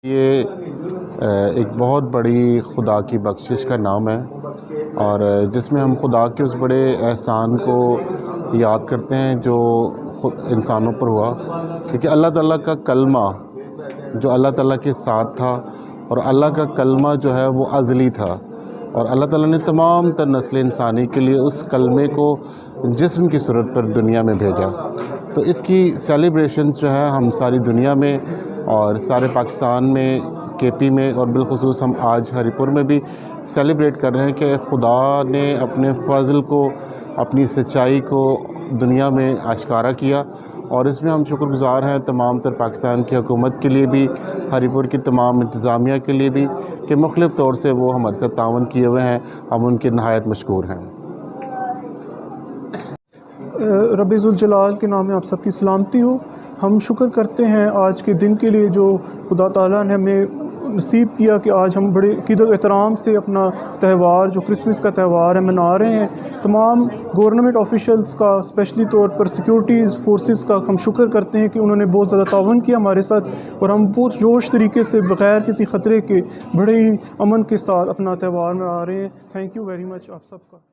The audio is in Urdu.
یہ ایک بہت بڑی خدا کی بخشش کا نام ہے، اور جس میں ہم خدا کے اس بڑے احسان کو یاد کرتے ہیں جو انسانوں پر ہوا، کیونکہ اللہ تعالیٰ کا کلمہ جو اللہ تعالیٰ کے ساتھ تھا، اور اللہ کا کلمہ جو ہے وہ ازلی تھا، اور اللہ تعالیٰ نے تمام تر نسل انسانی کے لیے اس کلمے کو جسم کی صورت پر دنیا میں بھیجا۔ تو اس کی سیلیبریشنز جو ہے ہم ساری دنیا میں اور سارے پاکستان میں، کے پی میں، اور بالخصوص ہم آج ہری پور میں بھی سیلیبریٹ کر رہے ہیں کہ خدا نے اپنے فضل کو، اپنی سچائی کو دنیا میں آشکارا کیا، اور اس میں ہم شکر گزار ہیں تمام تر پاکستان کی حکومت کے لیے بھی، ہری پور کی تمام انتظامیہ کے لیے بھی، کہ مختلف طور سے وہ ہمارے ساتھ تعاون کیے ہوئے ہیں۔ ہم ان کے نہایت مشکور ہیں۔ رب ذوالجلال کے نام میں آپ سب کی سلامتی ہو۔ ہم شکر کرتے ہیں آج کے دن کے لیے جو خدا تعالیٰ نے ہمیں نصیب کیا کہ آج ہم بڑے عقیدت و احترام سے اپنا تہوار جو کرسمس کا تہوار ہے منا رہے ہیں۔ تمام گورنمنٹ آفیشلز کا، اسپیشلی طور پر سیکیورٹیز فورسز کا ہم شکر کرتے ہیں کہ انہوں نے بہت زیادہ تعاون کیا ہمارے ساتھ، اور ہم بہت جوش طریقے سے بغیر کسی خطرے کے بڑے ہی امن کے ساتھ اپنا تہوار منا رہے ہیں۔ تھینک یو ویری مچ آپ سب کا۔